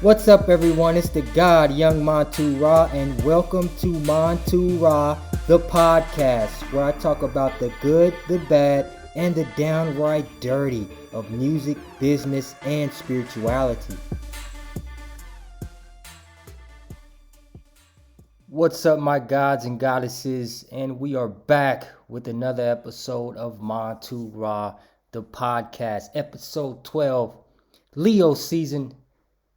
What's up, everyone? It's the God, Young Montu-Ra, and welcome to Montu-Ra, the podcast, where I talk about the good, the bad, and the downright dirty of music, business, and spirituality. What's up, my gods and goddesses? And we are back with another episode of Montu-Ra, the podcast, episode 12, Leo season.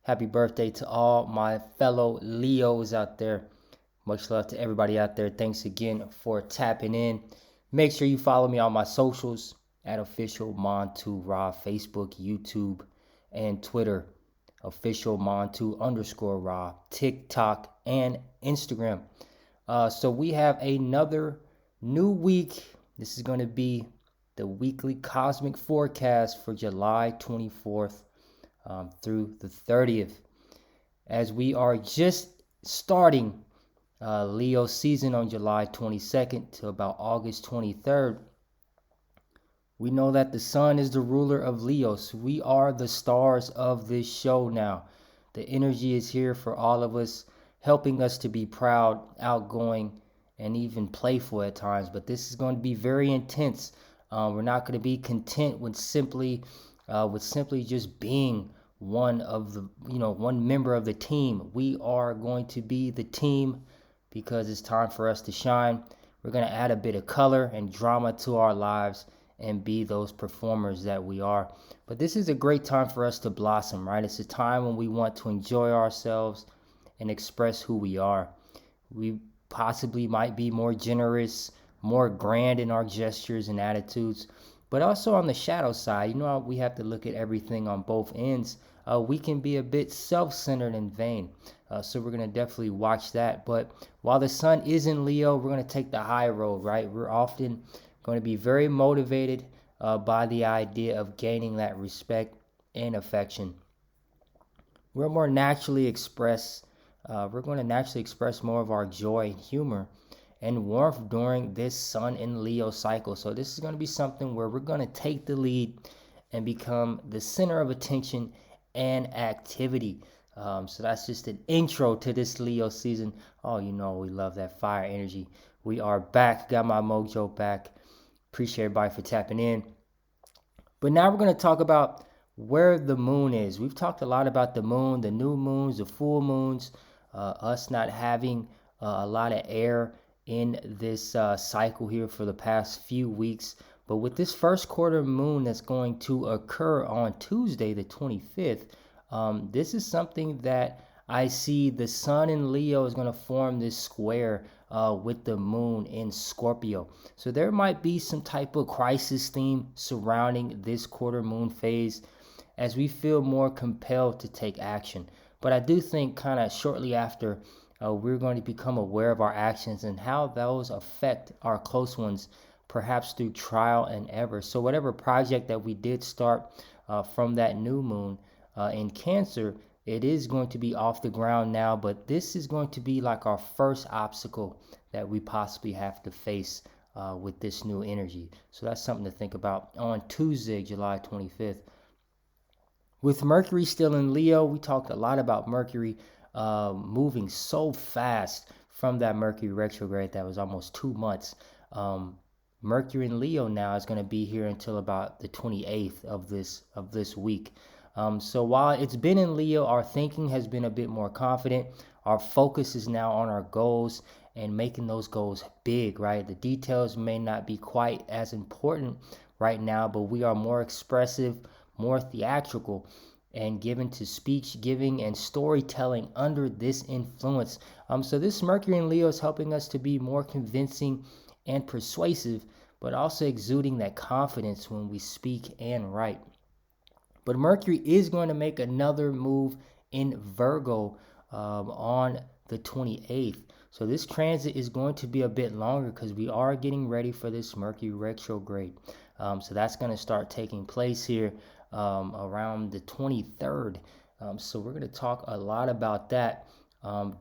Happy birthday to all my fellow Leos out there. Much love to everybody out there. Thanks again for tapping in. Make sure you follow me on my socials at official Montu-Ra, Facebook, YouTube, and Twitter. Official Montu_Ra, TikTok, and Instagram. So we have another new week. This is going to be the weekly cosmic forecast for July 24th. Through the 30th, as we are just starting Leo season on July 22nd to about August 23rd. We know that the sun is the ruler of Leo, so we are the stars of this show now. The energy is here for all of us, helping us to be proud, outgoing, and even playful at times. But this is going to be very intense. We're not going to be content with simply just being one member of the team. We are going to be the team because it's time for us to shine. We're going to add a bit of color and drama to our lives and be those performers that we are. But this is a great time for us to blossom, right? It's a time when we want to enjoy ourselves and express who we are. We possibly might be more generous, more grand in our gestures and attitudes, but also on the shadow side, we have to look at everything on both ends. We can be a bit self-centered and vain. So we're going to definitely watch that. But while the sun is in Leo, we're going to take the high road, right? We're often going to be very motivated by the idea of gaining that respect and affection. We're going to naturally express more of our joy and humor and warmth during this sun in Leo cycle. So this is going to be something where we're going to take the lead and become the center of attention and activity. So that's just an intro to this Leo season. Oh, we love that fire energy. We are back. Got my mojo back. Appreciate everybody for tapping in. But now we're going to talk about where the moon is. We've talked a lot about the moon, the new moons, the full moons, us not having a lot of air in this cycle here for the past few weeks. But with this first quarter moon that's going to occur on Tuesday, the 25th, this is something that I see the sun in Leo is going to form this square with the moon in Scorpio. So there might be some type of crisis theme surrounding this quarter moon phase as we feel more compelled to take action. But I do think kind of shortly after, we're going to become aware of our actions and how those affect our close ones, perhaps through trial and error. So whatever project that we did start from that new moon in Cancer, it is going to be off the ground now, but this is going to be like our first obstacle that we possibly have to face with this new energy. So that's something to think about on Tuesday, July 25th. With Mercury still in Leo, we talked a lot about Mercury moving so fast from that Mercury retrograde that was almost 2 months. Mercury in Leo now is going to be here until about the 28th of this week. So while it's been in Leo, our thinking has been a bit more confident. Our focus is now on our goals and making those goals big, right? The details may not be quite as important right now, but we are more expressive, more theatrical, and given to speech giving and storytelling under this influence. So this Mercury in Leo is helping us to be more convincing and persuasive, but also exuding that confidence when we speak and write. But Mercury is going to make another move in Virgo on the 28th. So this transit is going to be a bit longer because we are getting ready for this Mercury retrograde. So that's going to start taking place here around the 23rd. So we're going to talk a lot about that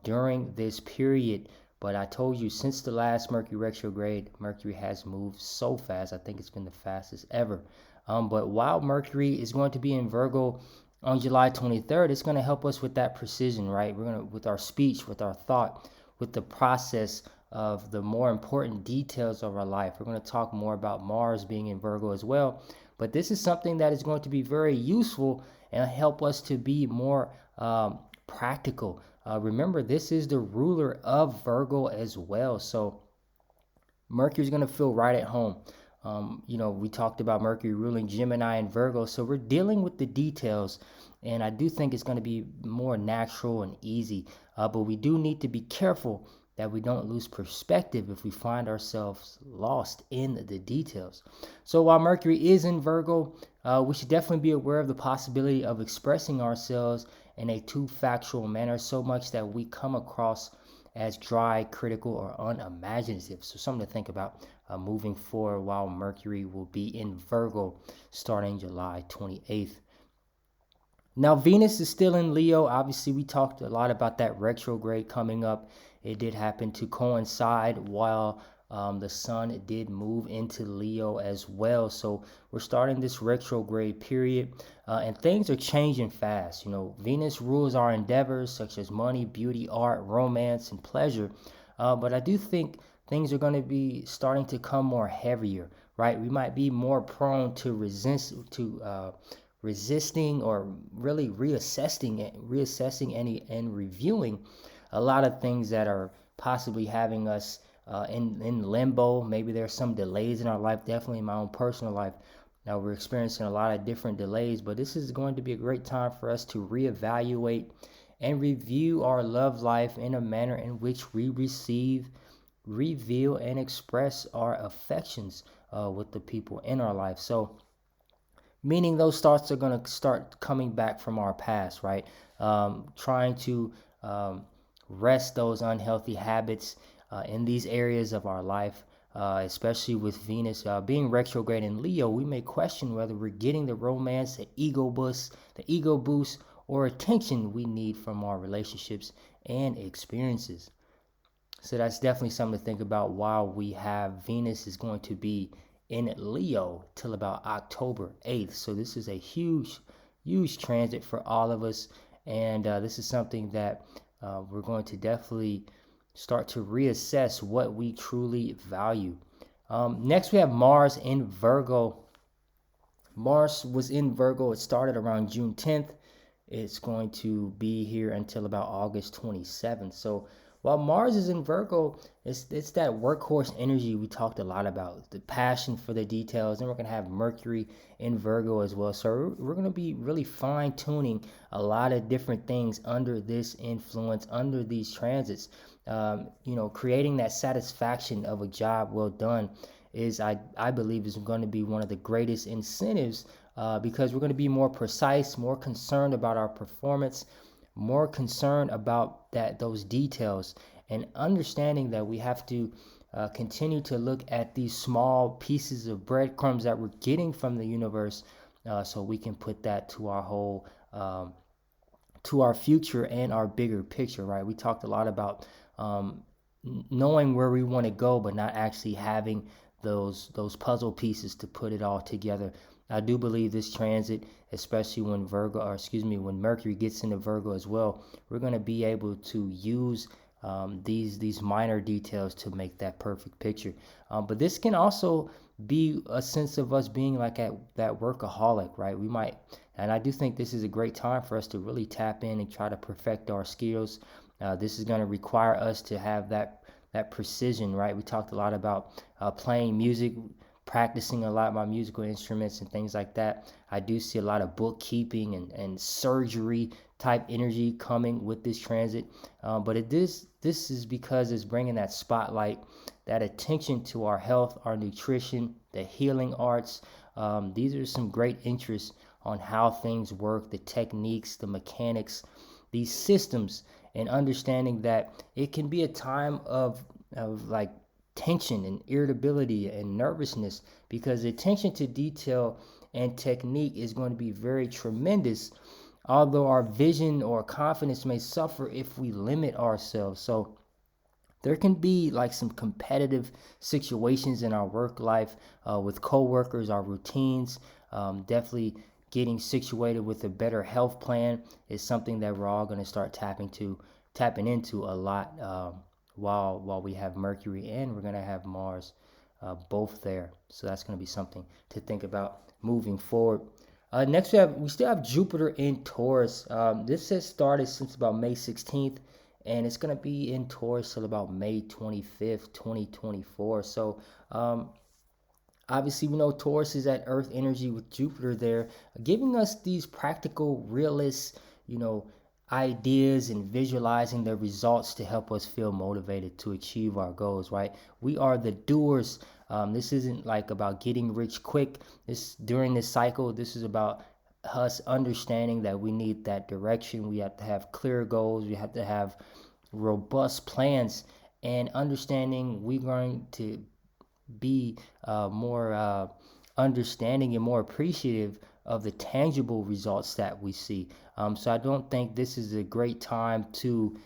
during this period. But I told you, since the last Mercury retrograde, Mercury has moved so fast. I think it's been the fastest ever. But while Mercury is going to be in Virgo on July 23rd, it's going to help us with that precision, right? We're going to, with our speech, with our thought, with the process of the more important details of our life. We're going to talk more about Mars being in Virgo as well. But this is something that is going to be very useful and help us to be more practical. Remember, this is the ruler of Virgo as well. So Mercury's going to feel right at home. We talked about Mercury ruling Gemini and Virgo, so we're dealing with the details, and I do think it's going to be more natural and easy. But we do need to be careful that we don't lose perspective if we find ourselves lost in the details. So while Mercury is in Virgo, we should definitely be aware of the possibility of expressing ourselves in a too factual manner, so much that we come across as dry, critical, or unimaginative. So something to think about moving forward while Mercury will be in Virgo starting July 28th. Now, Venus is still in Leo. Obviously, we talked a lot about that retrograde coming up. It did happen to coincide while the sun did move into Leo as well. So we're starting this retrograde period, and things are changing fast. Venus rules our endeavors such as money, beauty, art, romance, and pleasure. But I do think things are going to be starting to come more heavier, right? We might be more prone to resisting or really reassessing and reviewing a lot of things that are possibly having us in limbo. Maybe there's some delays in our life, definitely in my own personal life. Now we're experiencing a lot of different delays, but this is going to be a great time for us to reevaluate and review our love life in a manner in which we receive, reveal, and express our affections with the people in our life. So meaning those thoughts are going to start coming back from our past, right? Trying to rest those unhealthy habits in these areas of our life, especially with Venus being retrograde in Leo. We may question whether we're getting the romance, the ego boost, or attention we need from our relationships and experiences. So that's definitely something to think about while we have Venus is going to be in Leo till about October 8th. So this is a huge transit for all of us. And this is something that we're going to definitely start to reassess what we truly value. Next, we have Mars in Virgo. Mars was in Virgo. It started around June 10th. It's going to be here until about August 27th. So while Mars is in Virgo, it's that workhorse energy we talked a lot about, the passion for the details. And we're going to have Mercury in Virgo as well. So we're going to be really fine-tuning a lot of different things under this influence, under these transits. Creating that satisfaction of a job well done is, I believe, is going to be one of the greatest incentives because we're going to be more precise, more concerned about our performance, more concerned about those details, and understanding that we have to continue to look at these small pieces of breadcrumbs that we're getting from the universe, so we can put that to our whole to our future and our bigger picture, right? We talked a lot about knowing where we want to go, but not actually having those puzzle pieces to put it all together. I do believe this transit, especially when when Mercury gets into Virgo as well, we're going to be able to use these minor details to make that perfect picture. But this can also be a sense of us being like that workaholic, right? And I do think this is a great time for us to really tap in and try to perfect our skills. This is going to require us to have that precision, right? We talked a lot about playing music, practicing a lot of my musical instruments and things like that. I do see a lot of bookkeeping and surgery type energy coming with this transit. But this is because it's bringing that spotlight, that attention to our health, our nutrition, the healing arts. These are some great interests on how things work, the techniques, the mechanics, these systems, and understanding that it can be a time of like tension and irritability and nervousness, because the attention to detail and technique is going to be very tremendous, although our vision or confidence may suffer if we limit ourselves. So there can be like some competitive situations in our work life with coworkers, our routines. Definitely getting situated with a better health plan is something that we're all going to start tapping into a lot, while we have Mercury and we're going to have Mars, both there. So that's going to be something to think about moving forward. Next, we still have Jupiter in Taurus. This has started since about May 16th, and it's going to be in Taurus till about May 25th, 2024. So obviously, we know Taurus is at Earth energy with Jupiter there, giving us these practical, realist, ideas and visualizing the results to help us feel motivated to achieve our goals, right? We are the doers. This isn't like about getting rich quick. During this cycle, this is about us understanding that we need that direction. We have to have clear goals. We have to have robust plans, and understanding we're going to be more understanding and more appreciative of the tangible results that we see. So I don't think this is a great time to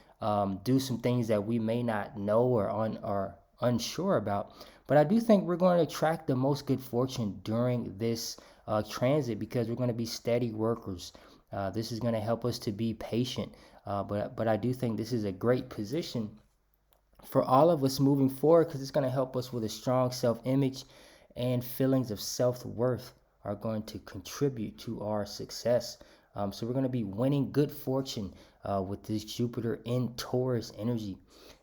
do some things that we may not know or unsure about. But I do think we're going to attract the most good fortune during this transit, because we're going to be steady workers. This is going to help us to be patient. But I do think this is a great position for all of us moving forward, because it's going to help us with a strong self-image, and feelings of self-worth are going to contribute to our success. So we're going to be winning good fortune with this Jupiter in Taurus energy.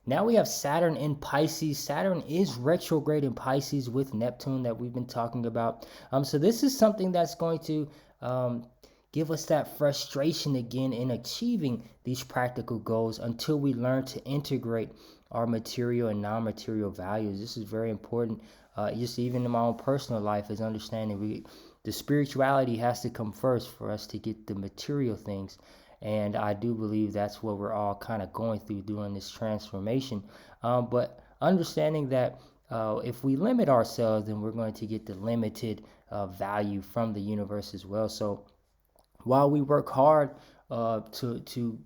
Now we have Saturn in Pisces. Saturn is retrograde in Pisces with Neptune that we've been talking about. So this is something that's going to give us that frustration again in achieving these practical goals until we learn to integrate our material and non-material values. This is very important. Just even in my own personal life, is understanding the spirituality has to come first for us to get the material things. And I do believe that's what we're all kind of going through during this transformation. But understanding that if we limit ourselves, then we're going to get the limited value from the universe as well. So while we work hard to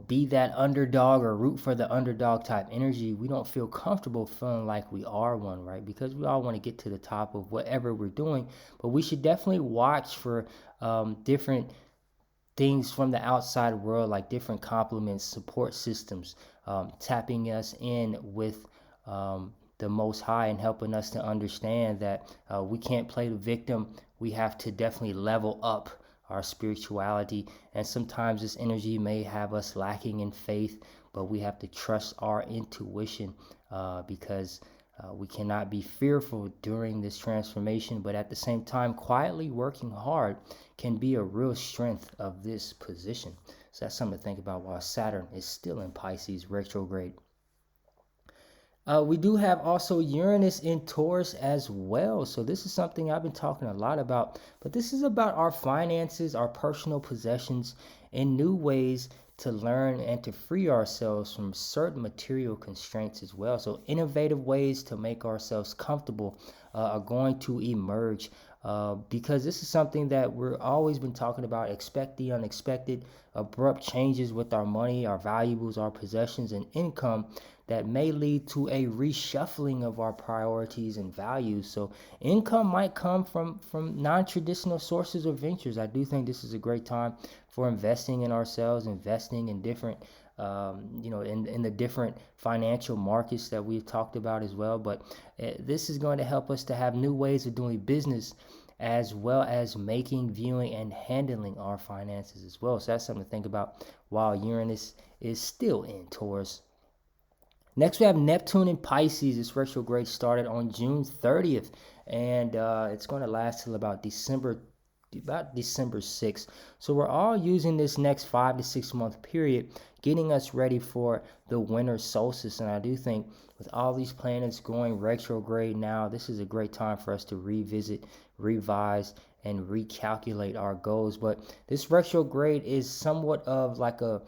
be that underdog or root for the underdog type energy, we don't feel comfortable feeling like we are one, right? Because we all want to get to the top of whatever we're doing, but we should definitely watch for different things from the outside world, like different complements, support systems, tapping us in with the Most High and helping us to understand that we can't play the victim. We have to definitely level up our spirituality, and sometimes this energy may have us lacking in faith, but we have to trust our intuition, because we cannot be fearful during this transformation, but at the same time, quietly working hard can be a real strength of this position. So that's something to think about while Saturn is still in Pisces retrograde. We do have also Uranus in Taurus as well. So this is something I've been talking a lot about, but this is about our finances, our personal possessions, and new ways to learn and to free ourselves from certain material constraints as well. So innovative ways to make ourselves comfortable are going to emerge, because this is something that we're always been talking about. Expect the unexpected, abrupt changes with our money, our valuables, our possessions, and income that may lead to a reshuffling of our priorities and values. So income might come from non-traditional sources or ventures. I do think this is a great time for investing in ourselves, investing in different in the different financial markets that we've talked about as well. But this is going to help us to have new ways of doing business, as well as making, viewing, and handling our finances as well. So that's something to think about while Uranus is still in Taurus. Next, we have Neptune in Pisces. This retrograde started on June 30th, and it's going to last till about December 6th. So we're all using this next 5 to 6 month period, getting us ready for the winter solstice. And I do think with all these planets going retrograde now, this is a great time for us to revisit, revise, and recalculate our goals. But this retrograde is somewhat of like a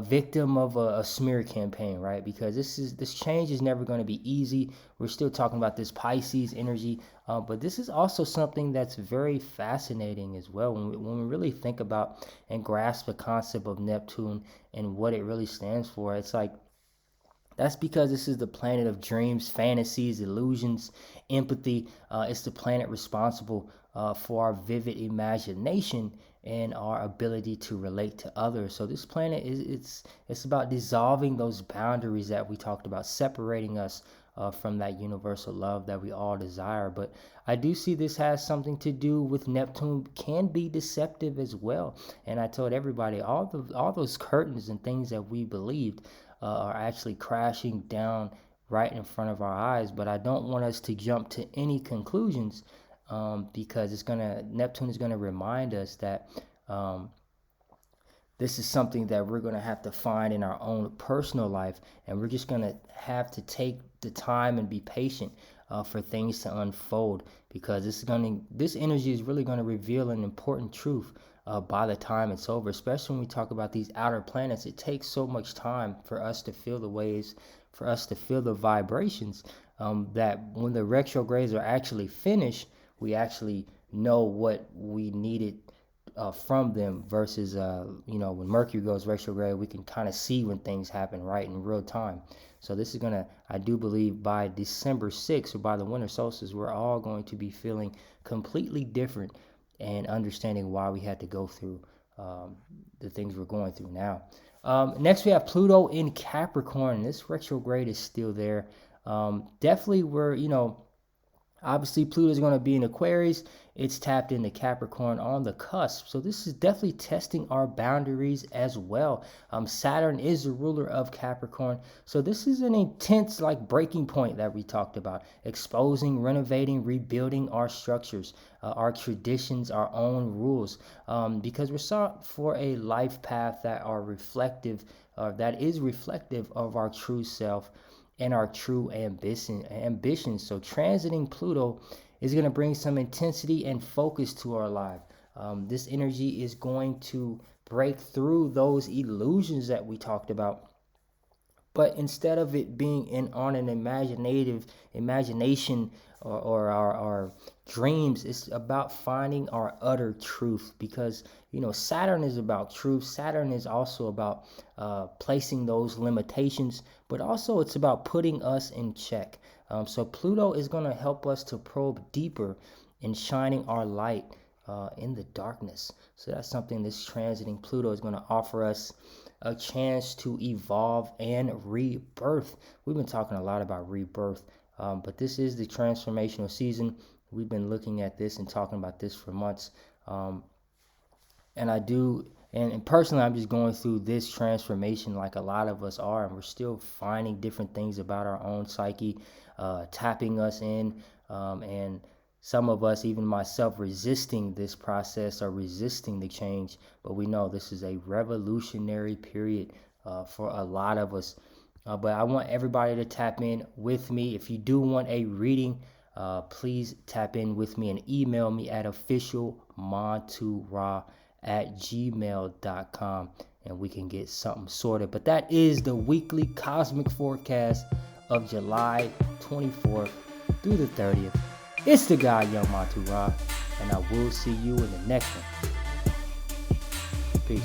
victim of a smear campaign, right? Because this change is never going to be easy. We're still talking about this Pisces energy, but this is also something that's very fascinating as well when we really think about and grasp the concept of Neptune and what it really stands for. It's like That's because this is the planet of dreams, fantasies, illusions, empathy. It's the planet responsible for our vivid imagination and our ability to relate to others. So this planet it's about dissolving those boundaries that we talked about, separating us from that universal love that we all desire. But I do see this has something to do with Neptune, can be deceptive as well. And I told everybody all those curtains and things that we believed are actually crashing down right in front of our eyes. But I don't want us to jump to any conclusions because Neptune is gonna remind us that um, this is something that we're gonna have to find in our own personal life, and we're just gonna have to take the time and be patient for things to unfold, because this energy is really gonna reveal an important truth by the time it's over. Especially when we talk about these outer planets, it takes so much time for us to feel the waves, for us to feel the vibrations, that when the retrogrades are actually finished, we actually know what we needed from them, versus when Mercury goes retrograde, we can kind of see when things happen right in real time. So this is gonna, I do believe, by December 6th, or by the winter solstice, we're all going to be feeling completely different and understanding why we had to go through the things we're going through now. Next, we have Pluto in Capricorn. This retrograde is still there. Definitely, obviously, Pluto is going to be in Aquarius. It's tapped into Capricorn on the cusp. So this is definitely testing our boundaries as well. Saturn is the ruler of Capricorn. So this is an intense breaking point that we talked about. Exposing, renovating, rebuilding our structures, our traditions, our own rules. Because we're sought for a life path that is reflective of our true self and our true ambitions. So transiting Pluto is going to bring some intensity and focus to our life. This energy is going to break through those illusions that we talked about. But instead of it being on an imagination or our dreams, it's about finding our utter truth. Because Saturn is about truth. Saturn is also about placing those limitations, but also it's about putting us in check. So Pluto is going to help us to probe deeper in shining our light in the darkness. So that's something this transiting Pluto is going to offer us, a chance to evolve and rebirth. We've been talking a lot about rebirth, but this is the transformational season. We've been looking at this and talking about this for months. And personally, I'm just going through this transformation like a lot of us are, and we're still finding different things about our own psyche, tapping us in, and some of us, even myself, resisting this process or resisting the change. But we know this is a revolutionary period for a lot of us. But I want everybody to tap in with me. If you do want a reading, please tap in with me and email me at officialmontu@gmail.com, and we can get something sorted. But that is the weekly cosmic forecast of July 24th through the 30th. It's the guy, Young Montu-Ra, and I will see you in the next one. Peace.